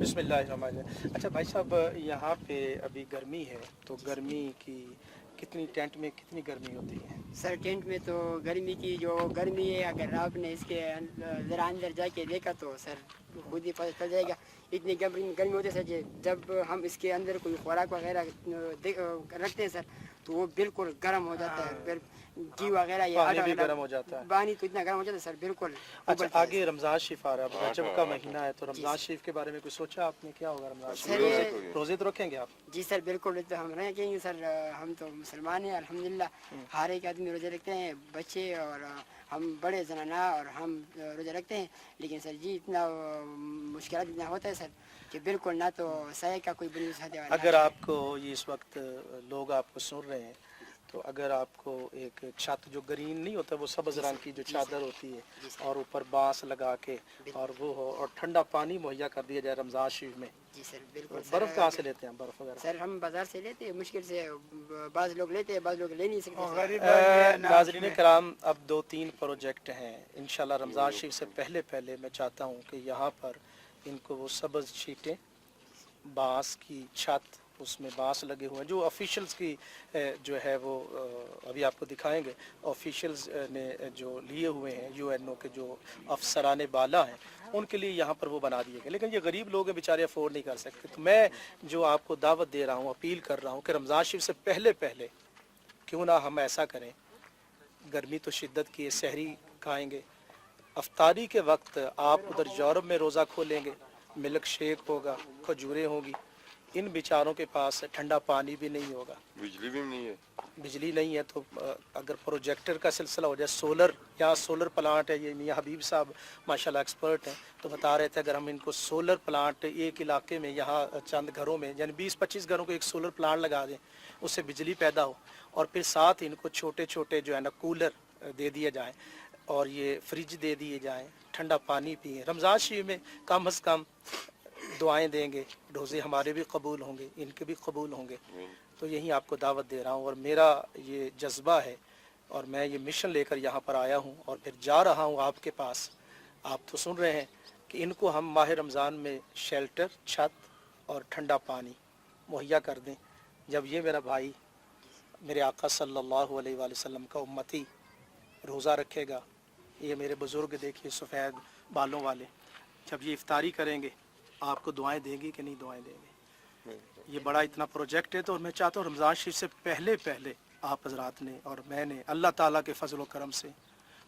बिस्मिल्लाहिर्रहमानिर्रहीम। अच्छा भाई साहब, यहाँ पे अभी गर्मी है, तो गर्मी की कितनी टेंट में कितनी गर्मी होती है? सर टेंट में तो गर्मी की जो गर्मी है, अगर आपने इसके ज़रा अंदर जाके देखा तो सर खुद ही पता चल जाएगा। इतनी गर्मी गर्मी होती है सर जी, जब हम इसके अंदर कोई खुराक वगैरह रखते हैं सर, तो वो बिल्कुल गर्म हो जाता है। फिर घी वगैरह ये पानी आटा भी वगैरह गर्म हो जाता है। पानी तो इतना गर्म हो जाता है सर, बिल्कुल अच्छा, उबलता है आगे रमज़ान शरीफ आ रहा है, रजब का महीना है, तो जी रमज़ान सर। शरीफ के बारे में कुछ सोचा आपने? क्या होगा रमज़ान सर शरीफ? ये रोज़े तो रखेंगे आप? जी सर बिल्कुल, तो हम रहेंगे सर। हम तो मुसलमान हैं अल्हम्दुलिल्लाह। हर एक आदमी रोज़े रखते हैं, बच्चे और हम बड़े जनाना और हम रोज़े रखते हैं। लेकिन सर जी इतना मुश्किल इतना होता है सर कि बिल्कुल ना तो सहे का कोई बुनियाद साधे वाला। अगर आपको ये इस वक्त लोग आपको सुन रहे हैं, तो अगर आपको एक छत जो ग्रीन नहीं होता, वो सब्ज़ रंग की जो चादर होती है और ऊपर बांस लगा के और वो हो और ठंडा पानी मुहैया कर दिया जाए रमज़ान शरीफ में, जी सर बिल्कुल। तो बर्फ़ कहाँ से लेते हैं, बर्फ़ वगैरह? सर हम बाज़ार से लेते हैं, मुश्किल से बाज़ लोग लेते हैं, बाज़ लोग ले नहीं सकते। नाज़रीन कराम, अब 2-3 प्रोजेक्ट हैं इंशाल्लाह रमज़ान शरीफ से पहले पहले मैं चाहता हूँ कि यहाँ पर इनको वो सब्ज़ शीटें, बांस की छत, उसमें बांस लगे हुए हैं, जो ऑफिशियल्स की जो है वो अभी आपको दिखाएंगे। ऑफिशियल्स ने जो लिए हुए हैं, यूएनओ के जो अफसरान बाला हैं, उनके लिए यहाँ पर वो बना दिए गए। लेकिन ये गरीब लोग हैं बेचारे, अफोर्ड नहीं कर सकते। तो मैं जो आपको दावत दे रहा हूँ, अपील कर रहा हूँ कि रमज़ान शरीफ से पहले पहले क्यों ना हम ऐसा करें। गर्मी तो शिद्दत की है, सहरी खाएँगे, अफ्तारी के वक्त आप उधर यूरोप में रोज़ा खोलेंगे, मिल्क शेक होगा, खजूरें होंगी। इन बेचारों के पास ठंडा पानी भी नहीं होगा, बिजली भी नहीं है। बिजली नहीं है, तो अगर प्रोजेक्टर का सिलसिला हो जाए, सोलर, यहाँ सोलर प्लांट है, ये मियाँ हबीब साहब माशाल्लाह एक्सपर्ट हैं, तो बता रहे थे अगर हम इनको सोलर प्लांट एक इलाके में, यहाँ चंद घरों में, यानी 20-25 घरों को एक सोलर प्लांट लगा दें, उससे बिजली पैदा हो, और फिर साथ इनको छोटे छोटे जो है ना कूलर दे दिए जाएँ और ये फ्रिज दे दिए जाएँ, ठंडा पानी पिए। रमज़ान शरीफ में कम अज़ कम दुआएं देंगे, रोज़े हमारे भी कबूल होंगे, इनके भी कबूल होंगे। तो यही आपको दावत दे रहा हूँ, और मेरा ये जज्बा है और मैं ये मिशन लेकर यहाँ पर आया हूँ और फिर जा रहा हूँ आपके पास। आप तो सुन रहे हैं कि इनको हम माह रमज़ान में शेल्टर, छत और ठंडा पानी मुहैया कर दें। जब ये मेरा भाई, मेरे आका सल्लल्लाहु अलैहि वसल्लम का उम्मती रोज़ा रखेगा, ये मेरे बुज़ुर्ग देखिए सफ़ेद बालों वाले, जब ये इफ्तारी करेंगे आपको दुआएं देंगी कि नहीं दुआएं देंगे? ये बड़ा इतना प्रोजेक्ट है, तो मैं चाहता हूँ रमज़ान शरीफ से पहले पहले आप हज़रात ने और मैंने अल्लाह ताला के फजल व करम से,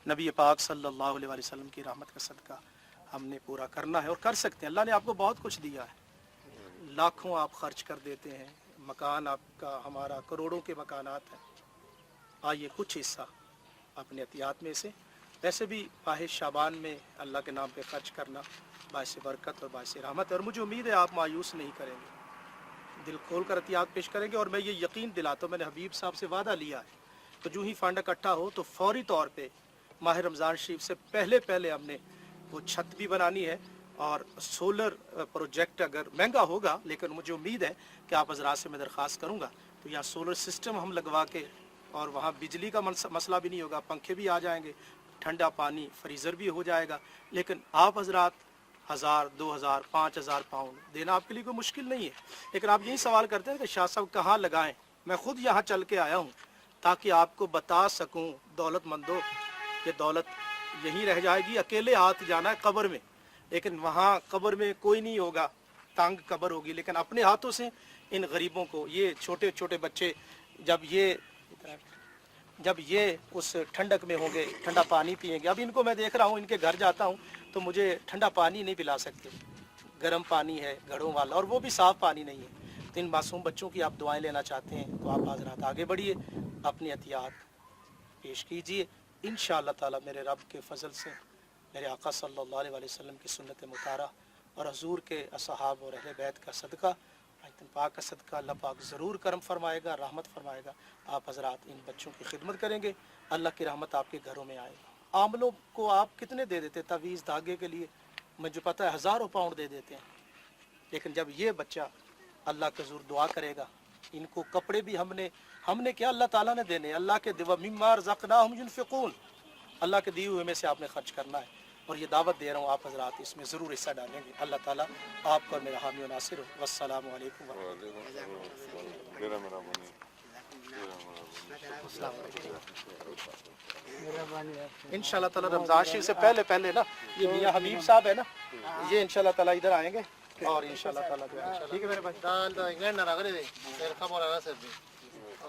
नबी पाक सल्लल्लाहु अलैहि वसल्लम की रहमत का सदका हमने पूरा करना है और कर सकते हैं। अल्लाह ने आपको बहुत कुछ दिया है, लाखों आप खर्च कर देते हैं, मकान आपका, हमारा करोड़ों के मकानात हैं। आइए कुछ हिस्सा अपने एहतियात में से, वैसे भी माह शाबान में अल्लाह के नाम पे खर्च करना बाइस बरकत और बाइस रहमत है, और मुझे उम्मीद है आप मायूस नहीं करेंगे, दिल खोल कर एहतियात पेश करेंगे। और मैं ये यकीन दिलाता हूँ, मैंने हबीब साहब से वादा लिया है, तो जो ही फंड इकट्ठा हो तो फौरी तौर पे माह रमज़ान शरीफ से पहले पहले हमने वो छत भी बनानी है, और सोलर प्रोजेक्ट अगर महंगा होगा, लेकिन मुझे उम्मीद है कि आप हज़रात से मैं दरख्वास्त करूँगा, तो यहाँ सोलर सिस्टम हम लगवा के, और वहाँ बिजली का मसला भी नहीं होगा, पंखे भी आ जाएंगे, ठंडा पानी, फ्रीज़र भी हो जाएगा। लेकिन आप हज़रात 1000, 2000, 5000 पाउंड देना आपके लिए कोई मुश्किल नहीं है। लेकिन आप यही सवाल करते हैं कि शाह साहब कहाँ लगाएं। मैं ख़ुद यहाँ चल के आया हूँ ताकि आपको बता सकूँ, दौलतमंदों, ये दौलत यहीं रह जाएगी, अकेले हाथ जाना है कब्र में, लेकिन वहाँ कब्र में कोई नहीं होगा, तंग कब्र होगी। लेकिन अपने हाथों से इन गरीबों को, ये छोटे छोटे बच्चे जब ये उस ठंडक में होंगे, ठंडा पानी पिएंगे। अब इनको मैं देख रहा हूँ, इनके घर जाता हूँ तो मुझे ठंडा पानी नहीं पिला सकते, गर्म पानी है घड़ों वाला, और वो भी साफ़ पानी नहीं है। तो इन मासूम बच्चों की आप दुआएं लेना चाहते हैं तो आप हज़रात आगे बढ़िए, अपनी एहतियात पेश कीजिए। इंशाअल्लाह ताला मेरे रब के फ़ज़ल से, मेरे आका सल्लल्लाहु अलैहि वसल्लम की सुन्नत मुतारा और हजूर के असहाब और अहले बैत का सदका, पाक का सदका, अल्लाह पाक ज़रूर करम फरमाएगा, रहमत फरमाएगा। आप हज़रात इन बच्चों की खिदमत करेंगे, अल्लाह की रहमत आपके घरों में आएगा। आमलों को आप कितने दे देते तावीज़ धागे के लिए, मुझे पता है हज़ारों पाउंड दे देते हैं, लेकिन जब ये बच्चा अल्लाह के ज़रूर दुआ करेगा, इनको कपड़े भी हमने क्या, अल्लाह ताला ने देने, अल्लाह के दिवा मिम्मा रज़क़नाहुम युनफ़िक़ून, अल्लाह के दिए हुए में से आपने खर्च करना है। اور یہ دعوت دے رہا ہوں آپ حضرات اس میں ضرور حصہ ڈالیں گے. اللہ تعالیٰ آپ کو میرا حامی و ناصر ہو. والسلام علیکم ان شاء اللہ تعالیٰ رمضان شریف سے پہلے نا یہ میاں حبیب صاحب ہے نا یہ ان شاء اللہ تعالیٰ ادھر آئیں گے اور ان شاء اللہ تعالیٰ ٹھیک ہے میرے بھائی. انګلند نه راغلي دي خبر راغلی صاحب دي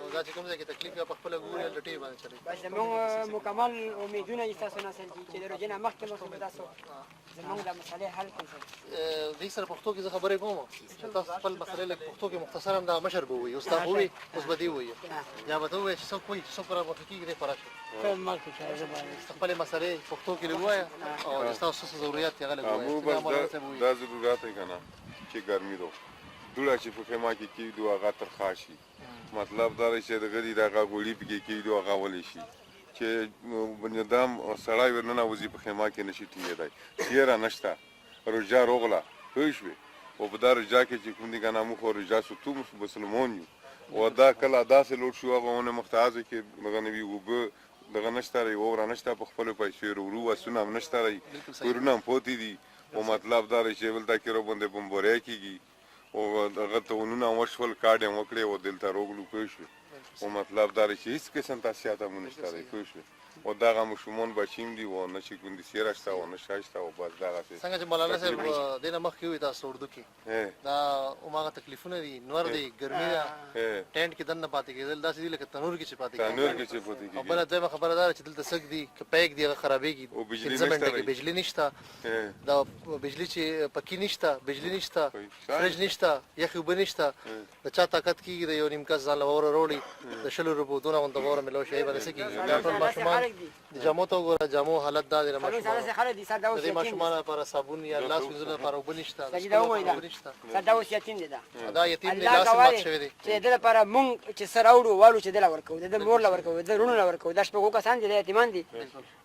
او دا چې کوم ځای کې تکلیف یا په خپله ګوري د ټي باندې چلی بس زموږ مکمل امیدونه دي ستاسو نه سر دي چې د روژې نه مخکې به تاسو زموږ د مسئلې حل کړئ سر. دې سره پښتو کې زه خبرې کوم چې تاسو خپل مسئلې لږ پښتو کې مختصر هم دا مشر به ووایي استاد به ووایي اوس به دې ووایي یا به ته ووایې چې څوک وایي چې څوک را مخکې کېږي دی په راشي خپلې مسئلې پښتو کې لږ ووایه او چې ستاسو څه ضرورت دي هغه لږ ووایه. دا ضرورت دی که نه چې ګرمي ده دوړه چې په خیمه کې کېږدو هغه ترخه شي مطلب دا دی چې د غړي دغه غوړي پکې کېږدو هغه ولی شي چې بنیادم سړی ورننوځي په خیمه کې نشي ټینګېدی تېره نشته روژه روغله پوه شوې او په دا روژه کې چې کوم دي که نه موږ خو روژه سوتو مسلمان یو او دا کله داسې لوټ شو هغه ونه مختازو کې دغه نه وي اوبه دغه نشته رهی واوره نشته په خپلو پیسو یې وروړو وسونه هم نشته رهی کورونه هم پوتې دي او مطلب دا دی چې بلته کې راباندې بمبارۍ کېږي او هغه تاوانونه هم وشول کاډ یې وکړې او دلته راغلو پوه شوې او مطلب دا دی چې هېڅ قسم تاسیات هم نشته دی پوه شوې او دغه ماشومان بچي هم دي او نه چې ګوندې سیره شته او نه شی شته او بس دغسې څنګه چې مولانا صاحب دې نه مخکې ووایي تاسو اردو کې دا هماغه تکلیفونه دي نور دی ګرمي ده ټینټ کې دننه پاتې کېدل داسې دي لکه تنور کې چې پاتې کېدل تنور کې چې پاتې او بله دویمه خبره دا ده چې دلته سګ دي که پیک دي هغه خرابېږي او بجلي 15 منټه نشته کې بجلي نشته دا بجلي چې پکې نشته بجلي نشته فرج نشته یخې اوبه نشته د چا طاقت کېږي د یو نیم کس ځان له واوره راوړي د 100 روپو دونه غونته واوره میلاو شي باندې څه کېږي دا ټول ماشومان د جامو ته وګوره جامو حالت دا دی د خلک دي سر دا اوس د ماشومانو لپاره صابون یا لاس وینځلو لپاره اوبه نشته سجده ووایي سر دا اوس یتیم دی دا یتیم دی لاس مات شوی دی چې د لپاره مونږ چې سر راوړو والو چې دله ورکو د مور له ورکو د رونو له ورکو دا شپږ کسان دي د یتیمان دي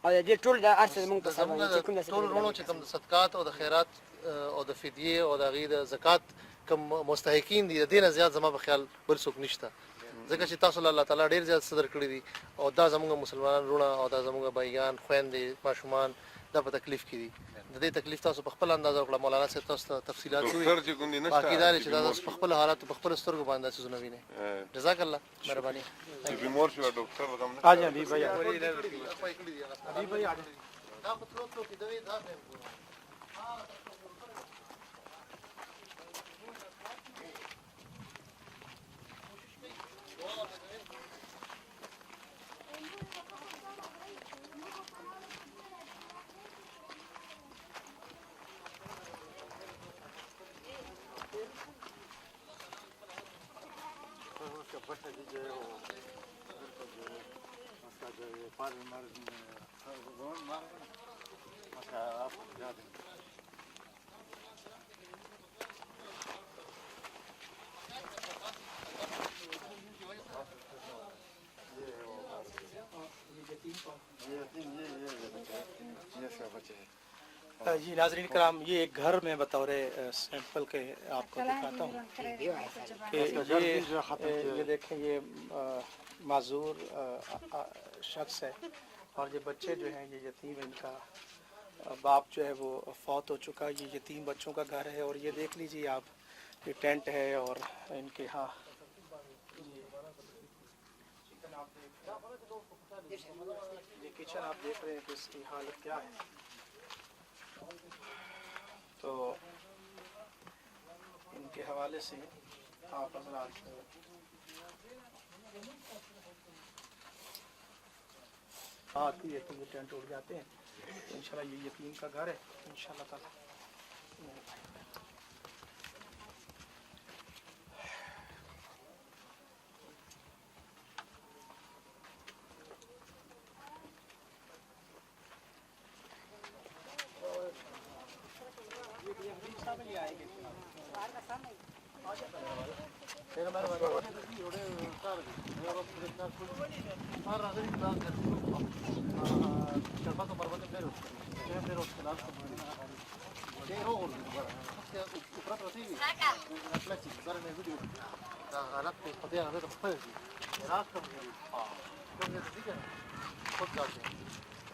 او د دې ټول د ارث مونږ په سبا چې کوم ټول رونو چې کوم د صدقات او د خیرات او د فدیه او د هغې د زکات کوم مستحقین دي د دې نه زیات زما په خیال بل څوک نشته ځکه چې تاسو له الله تعالی ډېر زیات صدر کړي دي او دا زموږ مسلمانان رونه او دا زموږ بایګان خویندې ماشومان دا په تکلیف کې دي د دې تکلیف تاسو په خپل اندازه وکړه مولانا صاحب تاسو ته تفصیلات ډاکټر چې کوم دي نشته باقي دا دی چې دا تاسو په خپل حالاتو په خپل سترګو باندې څیزونه وینئ جزاک الله مهرباني چې بیمار شو ډاکټر غم نه آ جائیں ابھی بھائی ابھی بھائی دا په تلو تلو کې دوی دا جی ناظرین کرام یہ ایک گھر میں بطور سیمپل کے آپ کو دکھاتا ہوں کہ یہ دیکھیں یہ معذور شخص ہے اور یہ بچے جو ہیں یہ یتیم ان کا باپ جو ہے وہ فوت ہو چکا یہ یتیم بچوں کا گھر ہے اور یہ دیکھ لیجیے آپ یہ ٹینٹ ہے اور ان کے ہاں یہ کچن آپ دیکھ رہے ہیں کہ اس کی حالت کیا ہے تو ان کے حوالے سے آپ حضرات آتی ہے تو یہ ٹینٹ اڑ جاتے ہیں انشاءاللہ یہ یتیم کا گھر ہے انشاءاللہ تعالی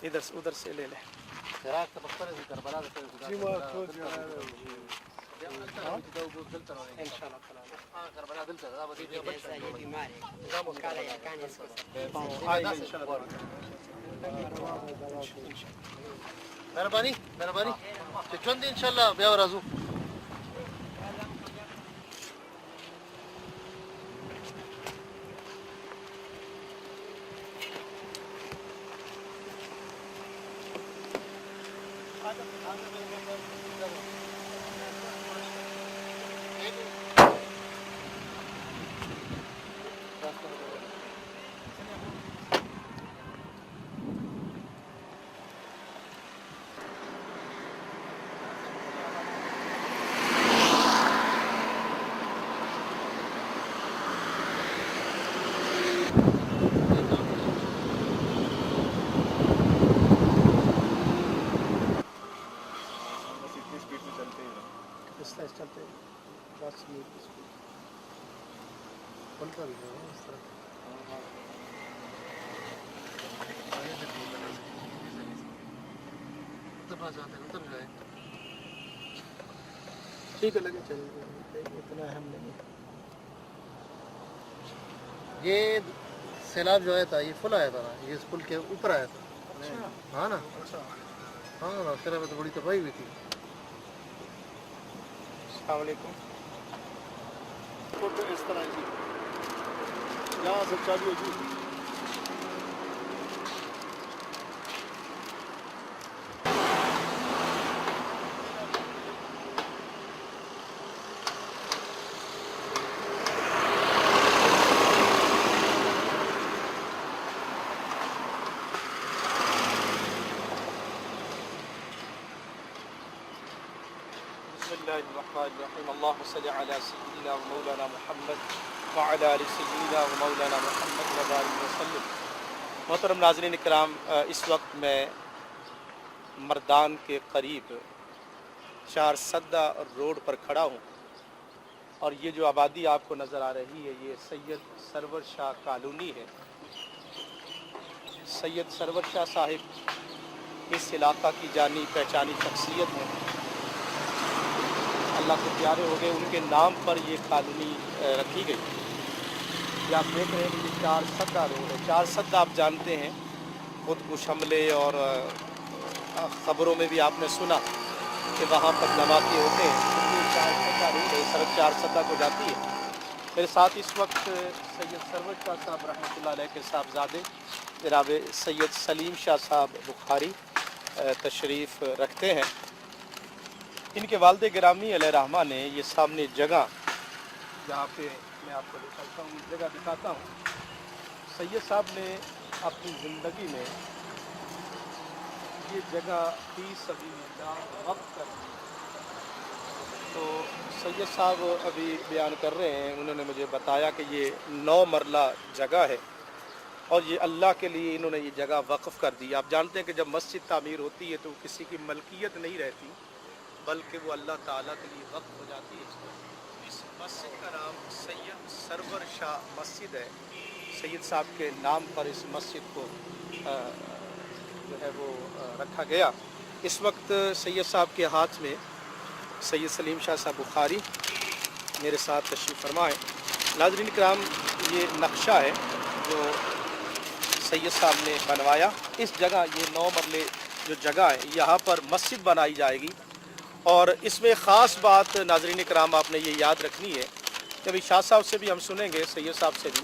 ادھر سے ادھر سے لے لیں عراق ته خپل دي کربلا ته چې ما ټول جوړه ان شاء الله تعالی کربلا دلته دا به دې ایسا یہ بیمار ہے وہ کالا یا کان اس کو آئیے ان شاء اللہ مهرباني چې ژوند ان شاء الله بیا ورځو اس طرح چلتے بس یہ کھلتا بھی ہے اس طرح اترنا چاہتے ہیں اتر جائیں ٹھیک ہے لگے چلیے اتنا اہم نہیں یہ سیلاب جو آیا تھا یہ فل آیا تھا نا یہ اس پل کے اوپر آیا تھا ہاں نا ہاں راستے میں تو بڑی تباہی ہوئی تھی السلام علیکم فوٹو اس طرح جی یہاں سے چالیو جی بسم اللہ الرحمن الرحیم اللہم صلی علی سیدنا و مولانا محمد وعلی آل سیدنا و مولانا محمد وبارک وسلم. محترم ناظرین اکرام، اس وقت میں مردان کے قریب چار سدہ روڈ پر کھڑا ہوں اور یہ جو آبادی آپ کو نظر آ رہی ہے یہ سید سرور شاہ کالونی ہے. سید سرور شاہ صاحب اس علاقہ کی جانی پہچانی شخصیت ہے، اللہ کے پیارے ہو گئے، ان کے نام پر یہ کالونی رکھی گئی. یہ آپ دیکھ رہے ہیں کہ یہ چار سدہ روڈ ہے. چار سدہ آپ جانتے ہیں، خود کش حملے اور خبروں میں بھی آپ نے سنا کہ وہاں پر دھماکے ہوتے ہیں. یہ چار سدہ روڈ ہے، سڑک چار سدہ کو جاتی ہے. میرے ساتھ اس وقت سید سرور شاہ صاحب رحمۃ اللہ علیہ کے صاحبزادے جناب سید سلیم شاہ صاحب بخاری تشریف رکھتے ہیں. ان کے والد گرامی علیہ رحمہ نے یہ سامنے جگہ جہاں پہ میں آپ کو دکھاتا ہوں، جگہ دکھاتا ہوں. سید صاحب نے اپنی زندگی میں یہ جگہ فی سبیل اللہ وقف کر دی. تو سید صاحب ابھی بیان کر رہے ہیں، انہوں نے مجھے بتایا کہ یہ 9 مرلہ جگہ ہے اور یہ اللہ کے لیے انہوں نے یہ جگہ وقف کر دی. آپ جانتے ہیں کہ جب مسجد تعمیر ہوتی ہے تو کسی کی ملکیت نہیں رہتی بلکہ وہ اللہ تعالیٰ کے لیے وقف ہو جاتی ہے. اس مسجد کا نام سید سرور شاہ مسجد ہے. سید صاحب کے نام پر اس مسجد کو جو ہے وہ رکھا گیا. اس وقت سید صاحب کے ہاتھ میں سید سلیم شاہ صاحب بخاری میرے ساتھ تشریف فرما ہے. ناظرین کرام، یہ نقشہ ہے جو سید صاحب نے بنوایا. اس جگہ یہ 9 مرلے جو جگہ ہے یہاں پر مسجد بنائی جائے گی. اور اس میں خاص بات ناظرین کرام آپ نے یہ یاد رکھنی ہے کہ ابھی شاہ صاحب سے بھی ہم سنیں گے، سید صاحب سے بھی،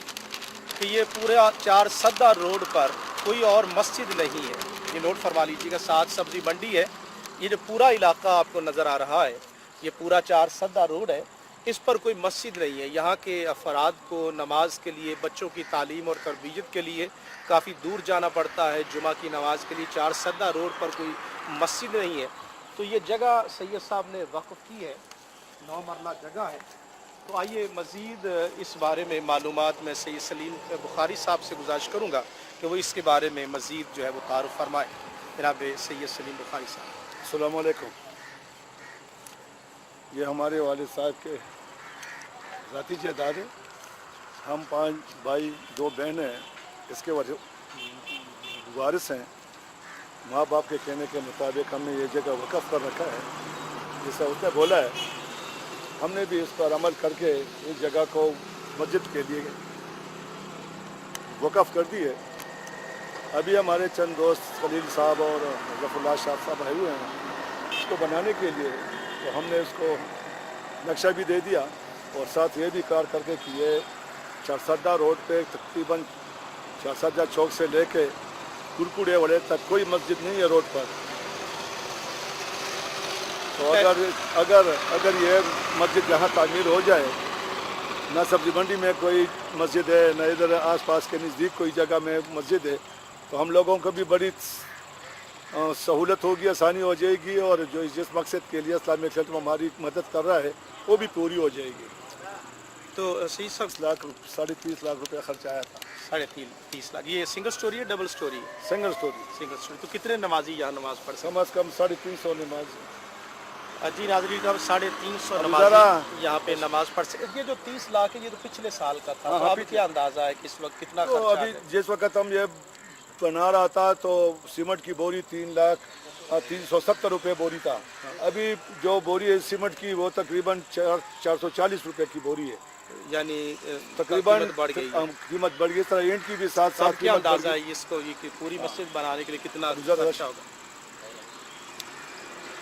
کہ یہ پورا چار سدہ روڈ پر کوئی اور مسجد نہیں ہے. یہ نوٹ فرما لیجیے گا. سات سبزی منڈی ہے، یہ جو پورا علاقہ آپ کو نظر آ رہا ہے یہ پورا چار سدہ روڈ ہے. اس پر کوئی مسجد نہیں ہے. یہاں کے افراد کو نماز کے لیے، بچوں کی تعلیم اور تربیت کے لیے کافی دور جانا پڑتا ہے. جمعہ کی نماز کے لیے چار سدہ روڈ پر کوئی مسجد نہیں ہے. تو یہ جگہ سید صاحب نے وقف کی ہے، 9 مرلہ جگہ ہے. تو آئیے مزید اس بارے میں معلومات میں سید سلیم بخاری صاحب سے گزارش کروں گا کہ وہ اس کے بارے میں مزید جو ہے وہ تعارف فرمائے. جناب سید سلیم بخاری صاحب. السلام علیکم. یہ ہمارے والد صاحب کے ذاتی جائیداد ہے. ہم 5 بھائی 2 بہنیں اس کے وارث ہیں. माँ बाप के कहने के मुताबिक हमने ये जगह वक़्फ़ कर रखा है। जैसा उसने बोला है हमने भी इस पर अमल करके इस जगह को मस्जिद के लिए वक़्फ़ कर दी है। अभी हमारे चंद दोस्त खलील साहब और ज़फ़रुल्लाह शाह साहब आए हुए हैं इसको बनाने के लिए, तो हमने उसको नक्शा भी दे दिया और साथ ये भी कार करके कि ये चारसद्दा रोड पे तकरीबन चारसद्दा चौक से लेके कुरकुड़े वाले तक कोई मस्जिद नहीं है रोड पर। तो अगर ये मस्जिद यहाँ तामीर हो जाए, ना सब्जी मंडी में कोई मस्जिद है, ना इधर आसपास के नज़दीक कोई जगह में मस्जिद है, तो हम लोगों को भी बड़ी सहूलत होगी, आसानी हो जाएगी और जो जिस मकसद के लिए इस्लामिक सेंटर हमारी मदद कर रहा है वो भी पूरी हो जाएगी। तो सही सब 30 लाख रुपया खर्च आया था। 30 लाख। ये सिंगल स्टोरी है डबल स्टोरी है? Single storey. Single storey. तो कितने नमाजी यहाँ नमाज पढ़ सकते? कम अज़ कम 350 नमाज। जी नाज़रीन, अब 350 नमाजी यहाँ पे नमाज पढ़ सकते। ये जो 30 लाख है ये तो पिछले साल का था। तो अभी क्या अंदाजा है कि इस वक्त कितना तो खर्चा अभी है? जिस वक्त हम ये बना रहा था तो सीमेंट की बोरी 3,370 रुपये बोरी था। अभी जो बोरी है सीमेंट की वो तकरीबन 440 रुपये की बोरी है, यानी तकरीबन कीमत बढ़ गई है। कीमत बढ़ गई। इस तरह ईंट की भी साथ तो साथ क्या कीमत बढ़ अंदाजा गई। है इसको, ये कि पूरी मस्जिद बनाने के लिए कितना ज़रा- खर्चा होगा?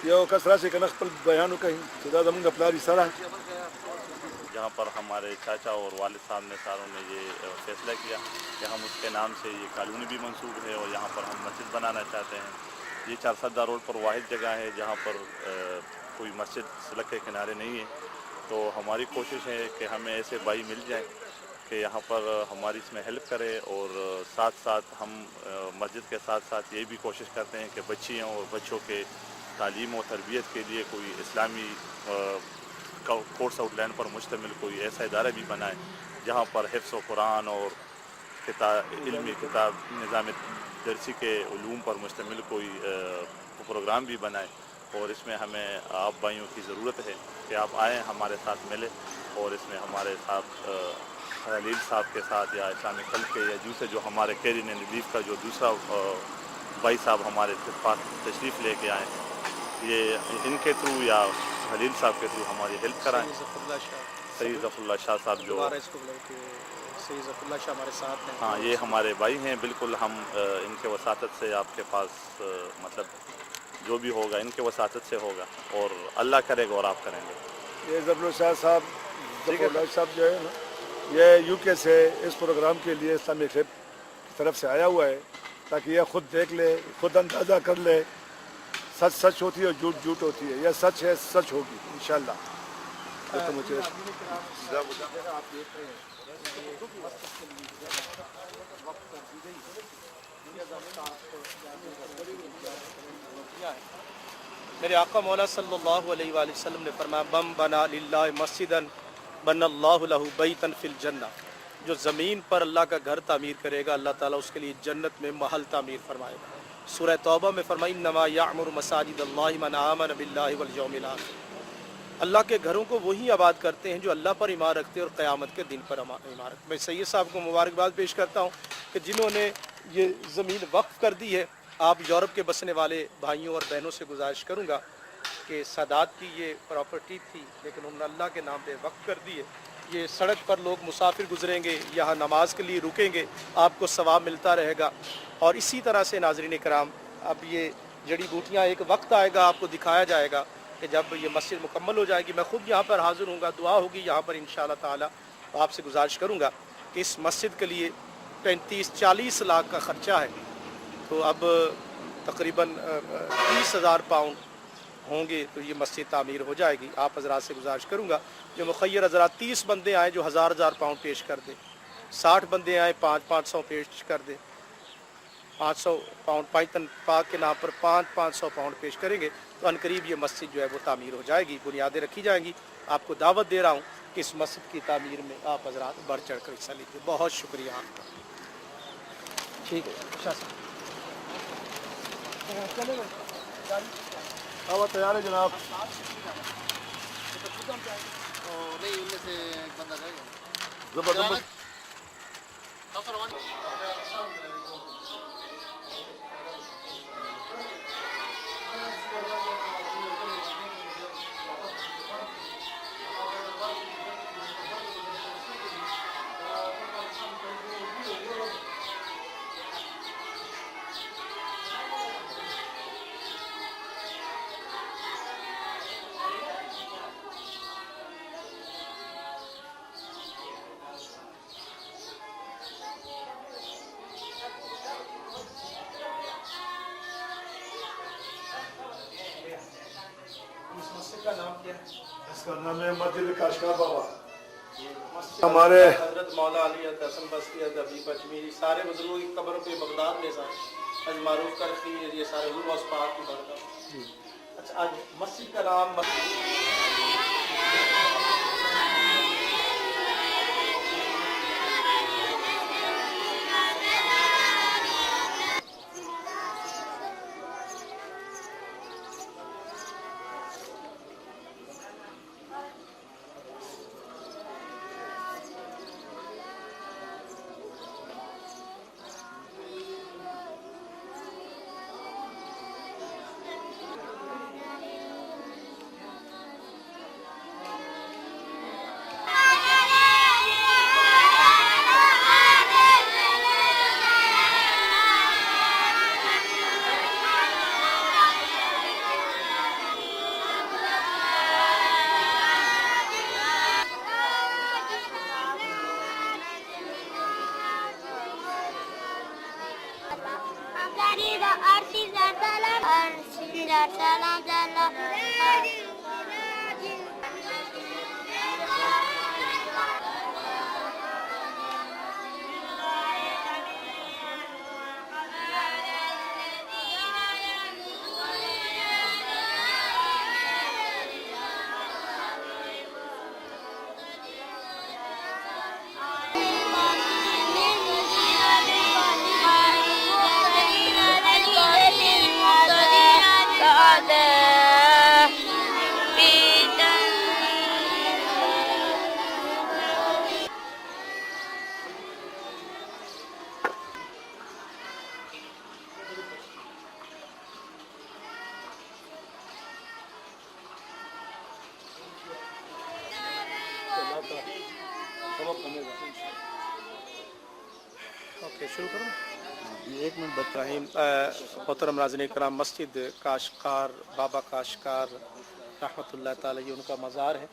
ये कसरा से कनक पर बयान कहीं खुदा दम गपलारी सरा जहाँ पर हमारे चाचा और वालिद साहब ने सारों ने ये फैसला किया कि हम उसके नाम से ये कॉलोनी भी मंसूब है और यहाँ पर हम मस्जिद बनाना चाहते हैं। ये चारसद्दा रोड पर वाहिद जगह है जहाँ पर कोई मस्जिद सड़क के किनारे नहीं है। तो हमारी कोशिश है कि हमें ऐसे भाई मिल जाएं कि यहाँ पर हमारी इसमें हेल्प करे और साथ साथ हम मस्जिद के साथ साथ ये भी कोशिश करते हैं कि बच्चियों और बच्चों के तालीम और तरबियत के लिए कोई इस्लामी कोर्स आउटलाइन पर मुश्तमिल कोई ऐसा इदारा भी बनाए जहाँ पर हिफ्ज़ कुरान और इल्मी किताब निज़ाम दरसी के उलूम पर मुश्तमिल कोई प्रोग्राम भी बनाए। और इसमें हमें आप भाइयों की ज़रूरत है कि आप आएँ हमारे साथ मिले और इसमें हमारे साथ खलील साहब के साथ या इस्लामिक कल के या दूसरे जो हमारे कैरिन रिलीफ का जो दूसरा भाई साहब हमारे पास तशरीफ़ लेके आए हैं, ये इनके थ्रू या खलील साहब के थ्रू हमारी हेल्प कराएं। सईद ज़फ़रुल्लाह शाह साहब जो सईद ज़फ़रुल्लाह शाह हमारे साथ हैं। हाँ, ये हमारे भाई हैं बिल्कुल। हम इनके वसातत से आपके पास मतलब जो भी होगा इनके वसातत से होगा और अल्लाह करेगा और आप करेंगे। ये ज़फ़रुल्लाह साहब जो है ना, ये यूके से इस प्रोग्राम के लिए इस्लामिक सेंटर की तरफ से आया हुआ है ताकि ये खुद देख ले, खुद अंदाज़ा कर ले सच सच होती है और झूठ झूठ होती है। यह सच है, सच होगी इंशाल्लाह। तो मुझे मेरे आका मौला सल्लल्लाहु अलैहि वसल्लम ने फरमाया बम बना लिल्लाह मस्जिदन बनल्लाहु लहु बैतन फिल जन्नह। जो ज़मीन पर अल्लाह का घर तामीर करेगा अल्लाह ताला उसके लिए जन्नत में महल तामीर फरमाएगा। सूरह तौबा में फरमाई इन्नमा यामुरु मसाजिदल्लाहि मन आमन बिल्लाहि वल यौमिल आखिर। अल्लाह के घरों को वही आबाद करते हैं जो अल्लाह पर ईमान रखते हैं और क़यामत के दिन पर ईमान रखते। मैं सैयद साहब को मुबारकबाद पेश करता हूँ कि जिन्होंने ये ज़मीन वक्फ़ कर दी है। आप यूरोप के बसने वाले भाइयों और बहनों से गुजारिश करूँगा कि सादात की ये प्रॉपर्टी थी लेकिन उन्होंने अल्लाह के नाम पे वक्फ़ कर दी है। ये सड़क पर लोग मुसाफिर गुजरेंगे, यहाँ नमाज के लिए रुकेंगे, आपको सवाब मिलता रहेगा। और इसी तरह से नाज़रीन कराम, अब ये जड़ी बूटियाँ एक वक्त आएगा आपको दिखाया जाएगा कि जब ये मस्जिद मुकम्मल हो जाएगी। मैं ख़ुद यहाँ पर हाज़िर हूँगा, दुआ होगी यहाँ पर इंशाअल्लाह ताला। आपसे गुजारिश करूँगा कि इस मस्जिद के लिए 35-40 लाख का ख़र्चा है, तो अब तकरीबन 30,000 पाउंड होंगे तो ये मस्जिद तामीर हो जाएगी। आप हज़रात से गुजारिश करूँगा जो मुखय्यर हज़रात 30 बंदे आए जो 1000 पाउंड पेश कर दें, 60 बंदे आए 500 पेश कर दें, 500 पाउंड पाइतन पाक के नाम पर 500 पाउंड पेश करेंगे तो अनकरीब ये मस्जिद जो है वो तामीर हो जाएगी, बुनियादें रखी जाएंगी। आपको दावत दे रहा हूँ कि इस मस्जिद की तामीर में आप हज़रात बढ़ चढ़ कर हिस्सा लीजिए। बहुत शुक्रिया आपका। ठीक है अब तैयार है जनाब। नहीं उनमें से एक बंदा जाएगा। जबरदस्त इसका नाम है मस्जिद काशकार बाबा। हमारे हजरत मौला अली हसन बस्ती हबीब अजमेरी सारे बुजुर्गों की कब्र पे बगदाद में सारे आज मारूफ करती ये सारे उस पाक की बरकत। अच्छा आज मस्जिद का नाम ओके शुरू करो। एक मिनट बताइए मोहतरम नाज़रीन कराम मस्जिद काशकार बाबा काशकार रहमतुल्लाह ताला ये उनका मज़ार है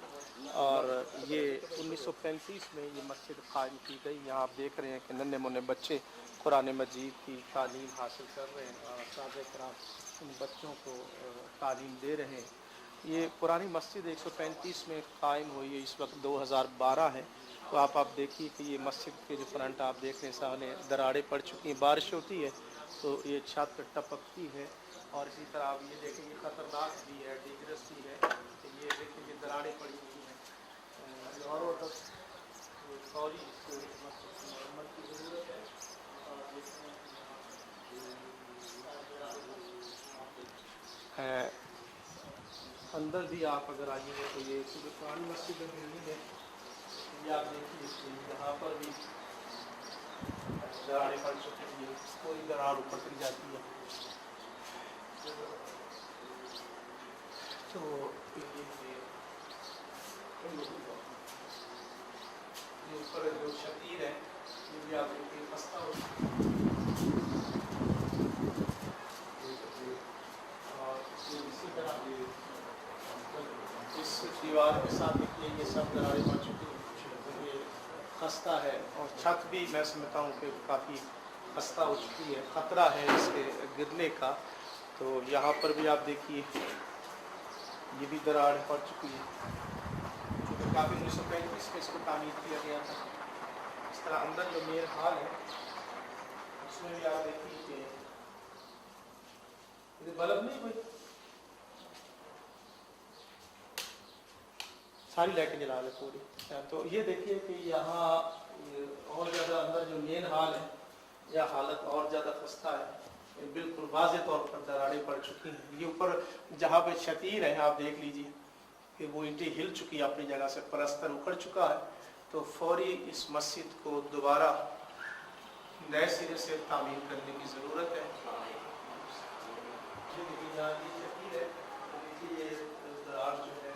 और ये 1935 में ये मस्जिद कायम की गई। यहाँ आप देख रहे हैं कि नन्हे मुन्ने बच्चे कुरान मजीद की तालीम हासिल कर रहे हैं और साहिब कराम उन बच्चों को तालीम दे रहे हैं। ये पुरानी मस्जिद 135 में कायम हुई है, इस वक्त 2012 है। तो आप देखिए कि ये मस्जिद के जो फ्रंट आप देख रहे हैं सामने दरारें पड़ चुकी हैं, बारिश होती है तो ये छत टपकती है और इसी तरह आप ये देखेंगे ख़तरनाक भी है, डेंजरस भी है। तो ये देखेंगे दरारें पड़ी हुई हैं और सॉरी मरम्मत की ज़रूरत है। और अंदर भी आप अगर आइएगा तो ये पुरानी मस्जिद है, ये आप देखिए यहाँ पर भी दरारें पड़ चुकी हैं, कोई दरार ऊपर तक जाती है। तो ये ऊपर जो शतीर है ये भी आप देखिए खस्ता हो और इसी तरह इस दीवार के साथ देखिए ये सब दरारें पड़ चुकी हैं, ये खस्ता है और छत भी मैं समझता हूँ कि काफ़ी खस्ता हो चुकी है, ख़तरा है इसके गिरने का। तो यहाँ पर भी आप देखिए ये भी दरार पड़ चुकी है, क्योंकि काफ़ी 1935 में इसको तामीर किया गया था। इस तरह अंदर जो मेन हाल है उसमें भी आप देखिए कि बल्ब नहीं हुई, सारी लाइटें जला ले पूरी। तो ये देखिए कि यहाँ और ज़्यादा अंदर जो मेन हाल है यह हालत और ज़्यादा खस्ता है, बिल्कुल वाज़े तौर पर दरारें पड़ चुकी हैं। ये ऊपर जहाँ पे शतीर है आप देख लीजिए कि वो ईंटें हिल चुकी है अपनी जगह से, पलस्तर उखड़ चुका है। तो फौरी इस मस्जिद को दोबारा नए सिरे से तामीर करने की ज़रूरत है। ये देखिए यहाँ की शतीर है, ये दरार जो है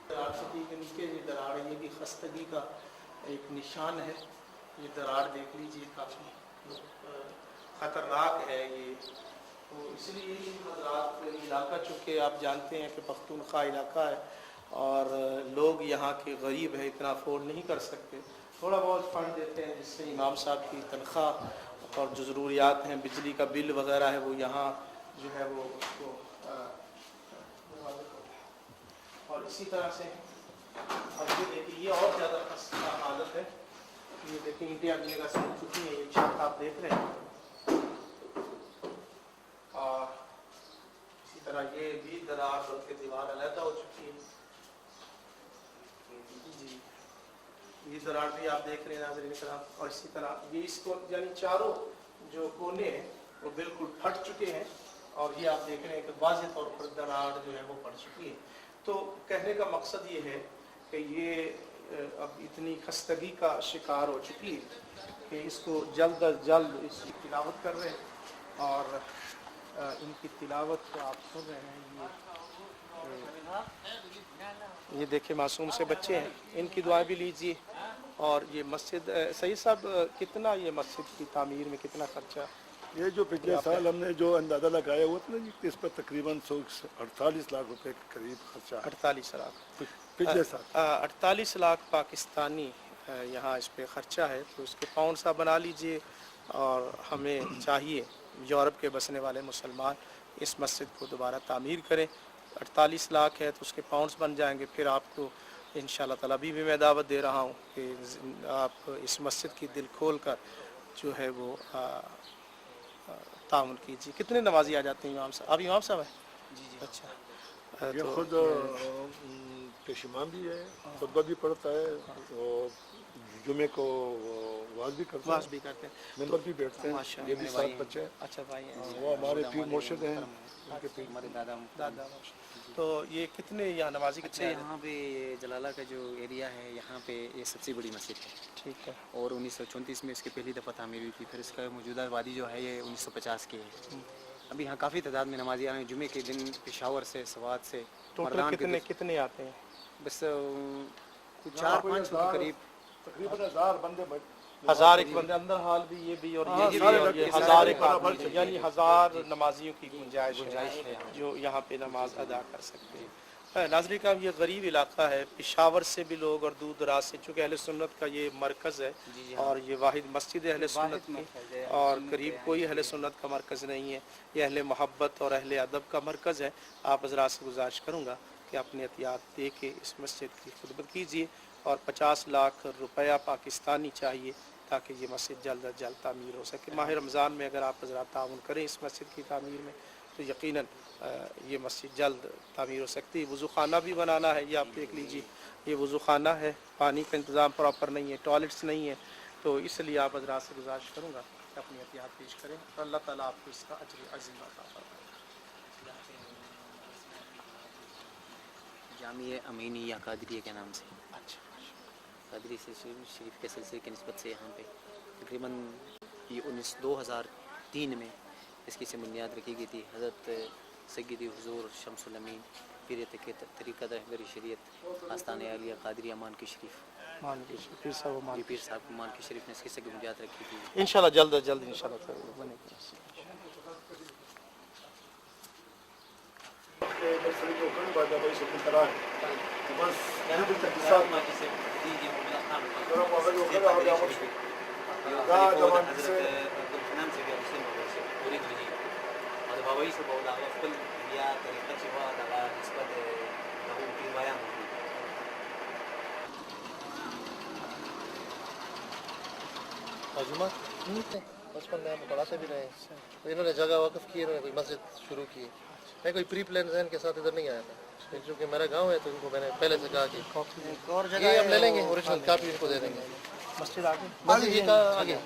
दरार शतीर के नीचे ये दरार है, ये भी खस्तगी का एक निशान है। ये दरार देख लीजिए काफ़ी ख़तरनाक है ये। तो इसलिए हज़रात इलाका चूँकि आप जानते हैं कि पख्तूनख्वा इलाका है और लोग यहाँ के गरीब है, इतना अफोर्ड नहीं कर सकते, थोड़ा बहुत फ़ंड देते हैं जिससे इमाम साहब की तनख्वाह और जो ज़रूरियात हैं बिजली का बिल वगैरह है वो यहाँ जो है वो उसको اور اسی طرح سے اب یہ دیکھیے یہ اور زیادہ خستہ حالت ہے. یہ دیکھیں اینٹیں اگلی جگہ سے ہو چکی ہیں, یہ چھت آپ دیکھ رہے ہیں. اور اسی طرح یہ بھی درار بلکہ دیوار علیحدہ ہو چکی ہے. جی یہ درار بھی آپ دیکھ رہے ہیں ناظرین کرام. اور اسی طرح یہ اس کو یعنی چاروں جو کونے ہیں وہ بالکل پھٹ چکے ہیں, اور یہ آپ دیکھ رہے ہیں کہ واضح طور پر درار جو ہے وہ پڑ چکی ہے. تو کہنے کا مقصد یہ ہے کہ یہ اب اتنی خستگی کا شکار ہو چکی ہے کہ اس کو جلد از جلد اس کی تلاوت کر رہے ہیں. اور ان کی تلاوت کو آپ سن رہے ہیں. یہ دیکھیں معصوم سے بچے ہیں, ان کی دعا بھی لیجیے. اور یہ مسجد سعید صاحب کتنا یہ مسجد کی تعمیر میں کتنا خرچہ؟ یہ جو پچھلے سال ہم نے جو اندازہ لگایا ہوا تھا نا جی, اس پر تقریباً 48 لاکھ روپے کے قریب خرچہ 48 لاکھ پچھلے سال. 48 لاکھ پاکستانی یہاں اس پہ خرچہ ہے. تو اس کے پاؤنڈ صاحب بنا لیجئے. اور ہمیں چاہیے یورپ کے بسنے والے مسلمان اس مسجد کو دوبارہ تعمیر کریں. 48 لاکھ ہے تو اس کے پاؤنڈز بن جائیں گے. پھر آپ کو انشاءاللہ تعالیٰ ابھی بھی میں دعوت دے رہا ہوں کہ آپ اس مسجد کی دل کھول کر جو ہے وہ تعاون کیجیے. کتنے نمازی آ جاتے ہیں امام صاحب؟ آپ امام صاحب ہیں؟ جی جی. اچھا یہ خود پیشیمان بھی ہے, خطبہ بھی پڑھتا ہے, اور جمعے کو واز بھی کرتا واز بھی کرتے ہیں, ممبر بھی بیٹھتے ہیں. یہ بھی 7 بچے ہیں. اچھا بھائی ہیں, وہ ہمارے پیر مرشد ہیں, ان کے پیر. ہمارے دادا. تو یہ کتنے یہاں نمازی اچھا کتنے؟ یہاں پہ جلالہ کا جو ایریا ہے یہاں پہ یہ سب سے بڑی مسجد ہے. ٹھیک ہے. اور 1934 میں اس کی پہلی دفعہ تعمیر ہوئی تھی. پھر اس کا موجودہ وادی جو ہے یہ 1950 کی ہے. ابھی یہاں کافی تعداد میں نمازی آ رہے ہیں. جمعے کے دن پشاور سے, سوات سے, ٹوٹل کتنے آتے ہیں؟ بس 4-5 کے قریب. تقریباً 1000 بندے 1000 ایک بندے اندر حال بھی یہ بھی اور یہ بھی, اور یہ 1000 ایک آدمی, یعنی 1000 نمازیوں کی گنجائش ہے جو یہاں پہ نماز ادا کر سکتے ہیں. ناظرین کا یہ غریب علاقہ ہے. پشاور سے بھی لوگ اور دور دراز سے, چونکہ اہل سنت کا یہ مرکز ہے اور یہ واحد مسجد ہے اہل سنت کی, اور قریب کوئی اہل سنت کا مرکز نہیں ہے. یہ اہل محبت اور اہل ادب کا مرکز ہے. آپ حضرات سے گزارش کروں گا کہ اپنے عطیات دے کے اس مسجد کی خدمت کیجیے. اور 50 لاکھ روپیہ پاکستانی چاہیے تاکہ یہ مسجد جلد از جلد تعمیر ہو سکے. ماہ رمضان میں اگر آپ حضرات تعاون کریں اس مسجد کی تعمیر میں تو یقیناً یہ مسجد جلد تعمیر ہو سکتی ہے. وضو خانہ بھی بنانا ہے, یہ آپ دیکھ لیجیے. یہ وضو خانہ ہے, پانی کا انتظام پراپر نہیں ہے, ٹوائلٹس نہیں ہے. تو اس لیے آپ حضرات سے گزارش کروں گا کہ اپنی عطیات پیش کریں اور اللہ تعالیٰ آپ کو اس کا اجر عظیم عطا فرمائے. جامعہ امینیہ قادریہ کے نام سے. اچھا قادری سے شریف کے سلسلے کی نسبت سے یہاں پہ تقریباً یہ 2003 میں اس کی سے بنیاد رکھی گئی تھی. حضرت سیدی حضور شمس الامین پیر طریقت رہبری شریعت آستان عالیہ قادری امان کی شریف پیر صاحب پیر صاحب امان کی شریف نے اس کی سے بنیاد رکھی تھی. انشاءاللہ جلد از جلد انشاءاللہ بنے گی. بچپن میں ہم پڑھاتے بھی رہے ہیں. انہوں نے جگہ وقف کی, انہوں نے کوئی مسجد شروع کی. میں کوئی پری پلان ذہن کے ساتھ ادھر نہیں آیا تھا, چونکہ میرا گاؤں ہے تو ان کو میں نے پہلے سے کہا کہ یہ ہم لے لیں گے, اوریجنل کاپی ان کو دے دیں گے. مسجد آگے مسجد یہ کا آگے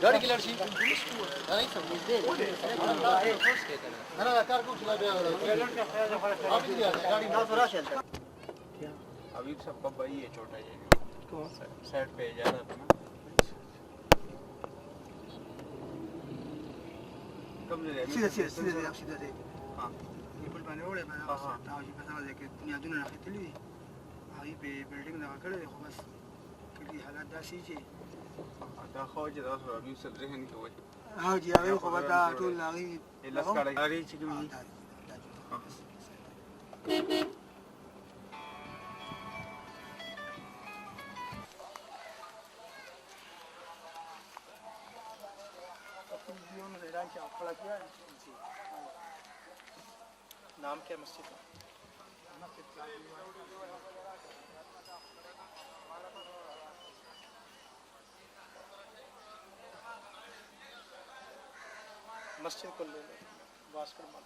گاڑی کی لڑکی حبیب صاحب کا بھائی ہے چھوٹا, یہ سائڈ پہ جا رہا تھا نا. دا خو چې دا حبیب صاحب ذهن کې وای. ها جی هغه خو دا ټول لاغي لاس کاړه هغه چې کوم نام کیا مسجد کا؟ مسجد کو لے لیں واسکر مال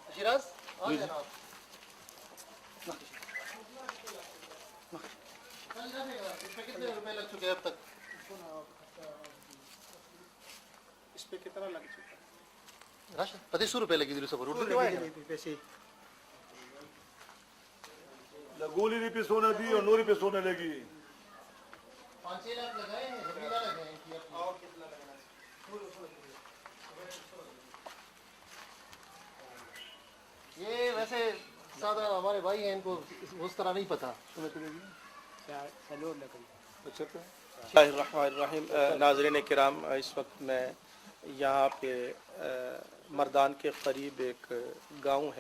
شیراز آ جانا آپ اس پہ کتنے روپے لگ چکے ہیں اب تک اس پہ کتنا لگ چکا راشد 2500 روپے لگی دل سب روٹ پیسے لگولی روپے سونے دی اور 9 روپے سونے لگی 5-6 لاکھ لگائے ہیں زمینہ لگائے ہیں اور کتنا لگنا ہے یہ ویسے سادہ ہمارے بھائی ہیں ان کو اس طرح نہیں پتا الرحمن الرحیم ناظرین کرام اس وقت میں یہاں پہ مردان کے قریب ایک گاؤں ہے